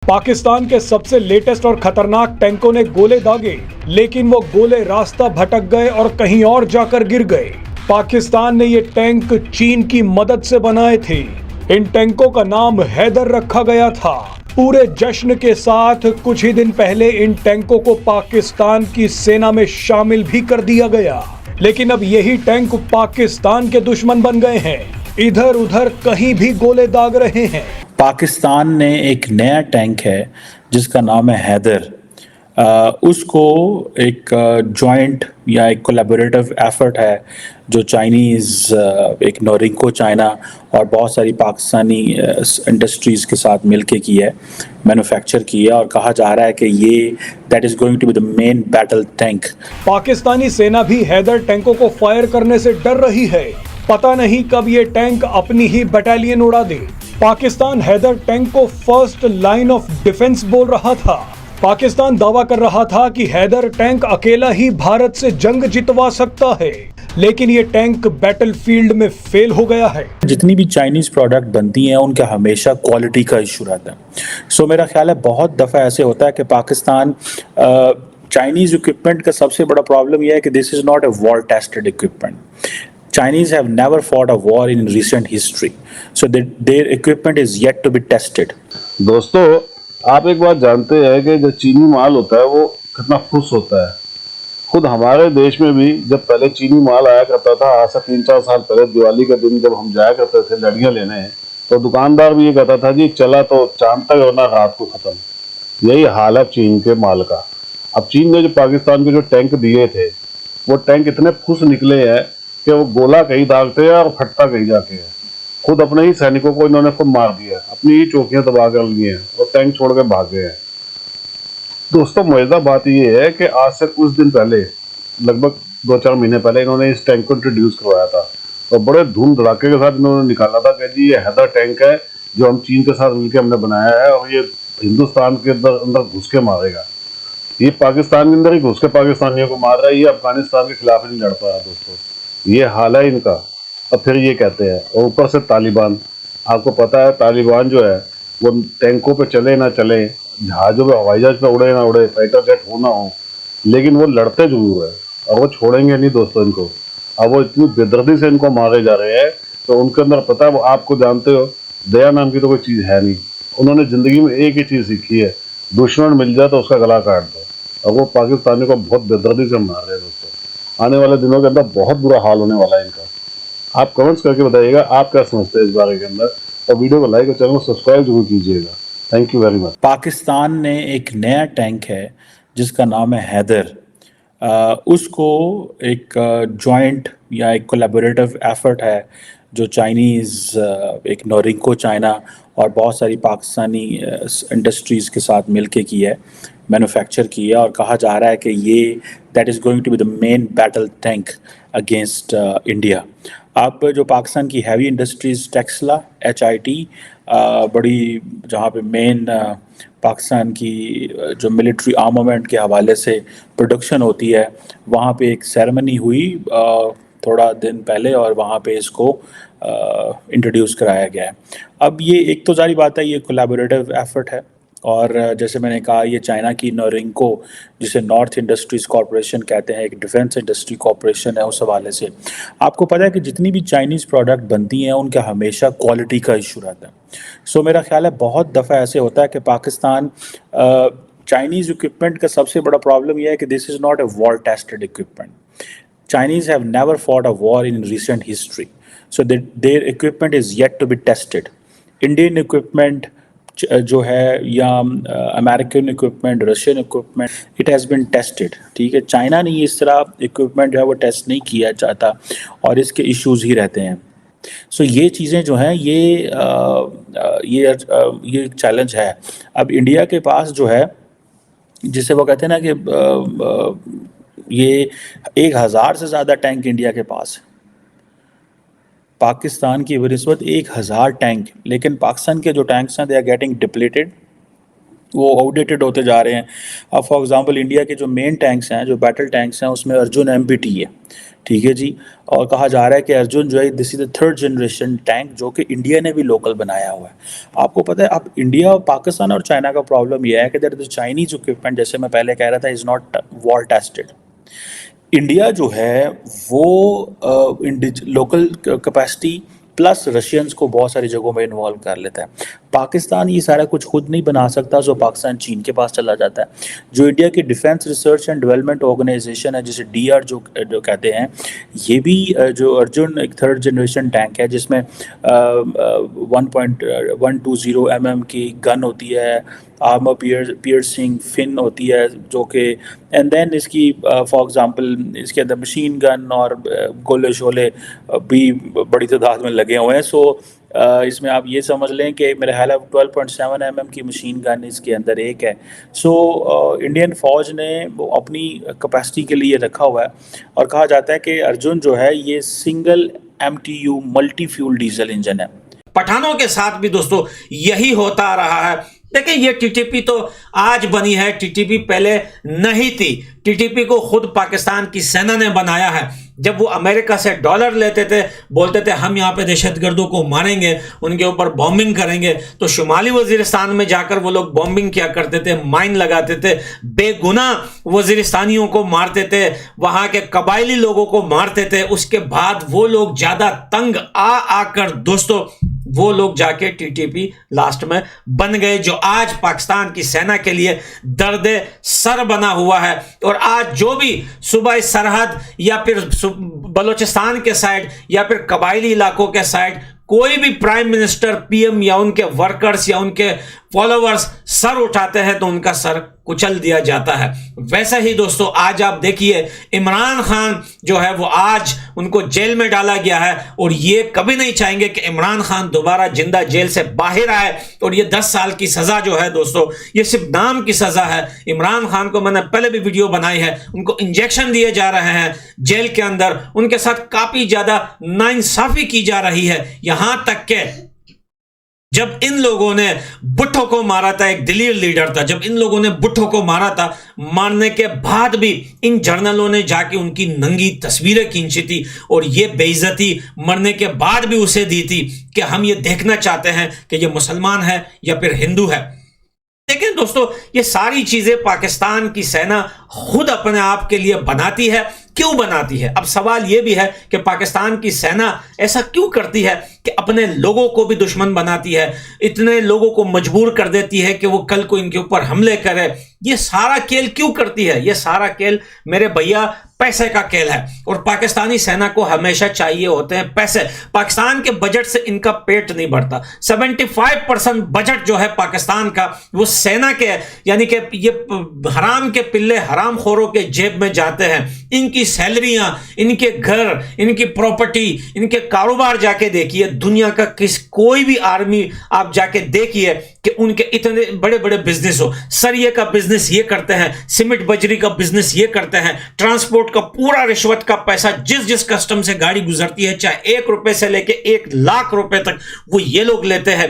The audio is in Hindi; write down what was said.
पाकिस्तान के सबसे लेटेस्ट और खतरनाक टैंकों ने गोले दागे, लेकिन वो गोले रास्ता भटक गए और कहीं और जाकर गिर गए। पाकिस्तान ने ये टैंक चीन की मदद से बनाए थे। इन टैंकों का नाम हैदर रखा गया था। पूरे जश्न के साथ कुछ ही दिन पहले इन टैंकों को पाकिस्तान की सेना में शामिल भी कर दिया गया, लेकिन अब यही टैंक पाकिस्तान के दुश्मन बन गए हैं। इधर उधर कहीं भी गोले दाग रहे हैं। पाकिस्तान ने एक नया टैंक है जिसका नाम है हैदर। उसको एक जॉइंट या एक कोलैबोरेटिव एफर्ट है जो चाइनीज़ एक नोरिंको चाइना और बहुत सारी पाकिस्तानी इंडस्ट्रीज़ के साथ मिलके की है, मैन्युफैक्चर की है, और कहा जा रहा है कि ये that is going to be the main battle tank. Pakistani सेना भी हैदर टैंकों को फायर करने से डर रही है। पता नहीं कब ये टैंक अपनी ही बटालियन उड़ा दे। पाकिस्तान हैदर टैंक को फर्स्ट लाइन ऑफ डिफेंस बोल रहा था। पाकिस्तान दावा कर रहा था कि हैदर टैंक अकेला ही भारत से जंग जितवा सकता है, लेकिन ये टैंक बैटलफील्ड में फेल हो गया है। जितनी भी चाइनीज प्रोडक्ट बनती हैं उनका हमेशा क्वालिटी का इशू रहता है। सो मेरा ख्याल है बहुत दफ़ा ऐसे होता है कि पाकिस्तान चाइनीज इक्विपमेंट का सबसे बड़ा प्रॉब्लम यह है कि this is not a war tested equipment. Chinese have never fought a war in recent history, so their equipment is yet to be tested. दोस्तों, आप एक बात जानते हैं कि जो चीनी माल होता है वो कितना फुस होता है। खुद हमारे देश में भी जब पहले चीनी माल आया करता था, आज से 3-4 साल पहले दिवाली के दिन जब हम जाया करते थे लड़ियाँ लेने, तो दुकानदार भी ये कहता था जी चला तो चांद तक वरना रात को खत्म। यही हाल है चीन के माल का। अब चीन ने जो पाकिस्तान के जो टैंक दिए थे, वो टैंक इतने फुस निकले हैं कि वो गोला कहीं दागते हैं और फटता कहीं जाके है। खुद अपने ही सैनिकों को इन्होंने खुद मार दिया, अपनी ही चौकियां तबाह कर ली हैं और टैंक छोड़ के भाग गए हैं। दोस्तों, मजेदार बात यह है कि आज से कुछ दिन पहले, लगभग 2-4 महीने पहले, इन्होंने इस टैंक को इंट्रोड्यूस करवाया था और बड़े धूम धड़ाके के साथ इन्होंने निकाला था कि जी ये हैदर टैंक है जो हम चीन के साथ मिलकर हमने बनाया है और ये हिंदुस्तान के अंदर घुस के मारेगा। ये पाकिस्तान के अंदर ही घुस के पाकिस्तानियों को मार रहा है, ये अफगानिस्तान के खिलाफ नहीं लड़ पाया। दोस्तों, ये हाल है इनका। अब फिर ये कहते हैं, और ऊपर से तालिबान, आपको पता है तालिबान जो है वो टैंकों पे चले ना चले, जहाजों पे, हवाई जहाज पे उड़े ना उड़े, फाइटर जेट हो ना हो, लेकिन वो लड़ते जरूर है और वो छोड़ेंगे नहीं दोस्तों इनको। अब वो इतनी बेदर्दी से इनको मारे जा रहे हैं तो उनके अंदर, पता है, वो आपको जानते हो, दया नाम की तो कोई चीज़ है नहीं। उन्होंने जिंदगी में एक ही चीज़ सीखी है, दुश्मन मिल जाए तो उसका गला काट दो, और वो पाकिस्तानियों को बहुत बेदर्दी से मार रहे हैं। दोस्तों, आने वाले दिनों के अंदर बहुत बुरा हाल होने वाला है इनका। आप कमेंट्स करके बताइएगा आप क्या समझते हैं इस बारे के अंदर, और वीडियो को लाइक और चैनल को सब्सक्राइब जरूर कीजिएगा। Thank you very much. Pakistan ने एक नया टैंक है जिसका नाम है हैदर। उसको एक जॉइंट या एक कोलैबोरेटिव एफर्ट है जो चाइनीज़ एक नोरिंको चाइना और बहुत सारी पाकिस्तानी इंडस्ट्रीज़ के साथ मिलके की है, मैन्युफैक्चर की है, और कहा जा रहा है कि ये that is going to be the main battle tank against India. अब जो पाकिस्तान की हैवी इंडस्ट्रीज़ टेक्सला, HIT, बड़ी, जहाँ पे मेन पाकिस्तान की जो मिलिट्री आर्मामेंट के हवाले से प्रोडक्शन होती है, वहाँ पे एक सेरेमनी हुई थोड़ा दिन पहले और वहाँ पे इसको इंट्रोड्यूस कराया गया है। अब ये एक तो जारी बात है, ये कोलैबोरेटिव एफर्ट है, और जैसे मैंने कहा ये चाइना की नोरिंको, जिसे नॉर्थ इंडस्ट्रीज़ कॉरपोरेशन कहते हैं, एक डिफेंस इंडस्ट्री कॉरपोरेशन है, उस हवाले से आपको पता है कि जितनी भी चाइनीज़ प्रोडक्ट बनती हैं उनका हमेशा क्वालिटी का इशू रहता है। सो मेरा ख्याल है बहुत दफ़ा ऐसे होता है कि पाकिस्तान चाइनीज़ इक्विपमेंट का सबसे बड़ा प्रॉब्लम यह है कि this is not a war tested equipment. Chinese have never fought a war in recent history, so their equipment is yet to be tested. Indian equipment जो है या American equipment, Russian equipment, it has been tested. ठीक है, चाइना ने इस तरह इक्विपमेंट जो है वो टेस्ट नहीं किया जाता और इसके इश्यूज़ ही रहते हैं। सो ये चीज़ें जो हैं ये एक चैलेंज है। अब इंडिया के पास जो है, जिसे वो कहते हैं ना कि ये 1000 से ज़्यादा टैंक इंडिया के पास है। पाकिस्तान की बनस्बत 1000 टैंक, लेकिन पाकिस्तान के जो टैंक्स हैं दे आर गेटिंग डिप्लीटेड, वो आउटडेटेड होते जा रहे हैं। अब फॉर एग्जांपल इंडिया के जो मेन टैंक्स हैं, जो बैटल टैंक्स हैं, उसमें अर्जुन एमबीटी है, ठीक है जी। और कहा जा रहा है कि अर्जुन जो है this is the third generation tank जो कि इंडिया ने भी लोकल बनाया हुआ है। आपको पता है, अब इंडिया, पाकिस्तान और चाइना का प्रॉब्लम यह है कि दैट द चाइनीज इक्विपमेंट, जैसे मैं पहले कह रहा था, is not war tested. India जो है वो लोकल कैपेसिटी प्लस रशियंस को बहुत सारी जगहों में इन्वॉल्व कर लेता है। पाकिस्तान ये सारा कुछ खुद नहीं बना सकता, सो पाकिस्तान चीन के पास चला जाता है। जो इंडिया की defence research and development organisation है, जिसे डीआर जो कहते हैं, ये भी जो अर्जुन एक थर्ड जनरेशन टैंक है जिसमें 1.120 mm की गन होती है, आर्मर पियर्सिंग फिन होती है जो कि, एंड देन इसकी फॉर एग्जांपल इसके अंदर मशीन गन और गोले शोले भी बड़ी तादाद में लगे हुए हैं। सो इसमें आप ये समझ लें कि मेरे ख्याल है 12.7 mm की मशीन गन इसके अंदर एक है। सो इंडियन फ़ौज ने वो अपनी कैपेसिटी के लिए रखा हुआ है, और कहा जाता है कि अर्जुन जो है ये single MTU multi fuel diesel engine है। पठानों के साथ भी दोस्तों यही होता रहा है। देखिए, ये टीटीपी तो आज बनी है, टीटीपी पहले नहीं थी। टीटीपी को खुद पाकिस्तान की सेना ने बनाया है। जब वो अमेरिका से डॉलर लेते थे, बोलते थे हम यहाँ पे दहशतगर्दों को मारेंगे, उनके ऊपर बॉम्बिंग करेंगे, तो शुमाली वजीरिस्तान में जाकर वो लोग बॉम्बिंग क्या करते थे, माइन लगाते थे, बेगुनाह वजीरिस्तानियों को मारते थे, वहाँ के कबायली लोगों को मारते थे। उसके बाद वो लोग ज़्यादा तंग आकर दोस्तों वो लोग जाके टीटीपी लास्ट में बन गए, जो आज पाकिस्तान की सेना के लिए दर्द सर बना हुआ है। और आज जो भी सूबाई सरहद या फिर बलोचिस्तान के साइड या फिर कबायली इलाकों के साइड कोई भी प्राइम मिनिस्टर, पीएम या उनके वर्कर्स या उनके फॉलोअर्स सर उठाते हैं तो उनका सर कुचल दिया जाता है। वैसे ही दोस्तों आज आप देखिए, इमरान खान जो है वो आज उनको जेल में डाला गया है, और ये कभी नहीं चाहेंगे कि इमरान खान दोबारा जिंदा जेल से बाहर आए। और ये 10 साल की सजा जो है दोस्तों, ये सिर्फ नाम की सजा है। इमरान खान को मैंने पहले भी वीडियो बनाई है, उनको इंजेक्शन दिए जा रहे हैं जेल के अंदर, उनके साथ काफी ज्यादा नाइंसाफी की जा रही है। यहां तक के जब इन लोगों ने भुट्टो को मारा था, एक दिलीर लीडर था, जब इन लोगों ने भुट्टो को मारा था, मारने के बाद भी इन जर्नलों ने जाके उनकी नंगी तस्वीरें खींची थी, और ये बेइज्जती मरने के बाद भी उसे दी थी कि हम ये देखना चाहते हैं कि ये मुसलमान है या फिर हिंदू है। लेकिन दोस्तों ये सारी चीजें पाकिस्तान की सेना खुद अपने आप के लिए बनाती है। क्यों बनाती है? अब सवाल यह भी है कि पाकिस्तान की सेना ऐसा क्यों करती है कि अपने लोगों को भी दुश्मन बनाती है, इतने लोगों को मजबूर कर देती है कि वो कल को इनके ऊपर हमले करे। ये सारा खेल क्यों करती है? ये सारा खेल मेरे भैया पैसे का खेल है, और पाकिस्तानी सेना को हमेशा चाहिए होते हैं पैसे। पाकिस्तान के बजट से इनका पेट नहीं भरता। 75% बजट जो है पाकिस्तान का वो सेना के, यानी कि ये हराम के पिल्ले हरामखोरों के जेब में जाते हैं। इनकी सैलरियां, इनके घर, इनकी प्रॉपर्टी, इनके कारोबार जाके देखिए, दुनिया का कोई भी आर्मी आप जाके देखिए कि उनके इतने बड़े बड़े बिजनेस हो। सरिये का बिजनेस ये करते हैं, सीमेंट बजरी का बिजनेस ये करते हैं, ट्रांसपोर्ट का पूरा रिश्वत का पैसा जिस कस्टम से गाड़ी गुजरती है, चाहे 1 रुपए से लेके 1 लाख रुपए तक, वो ये लोग लेते हैं।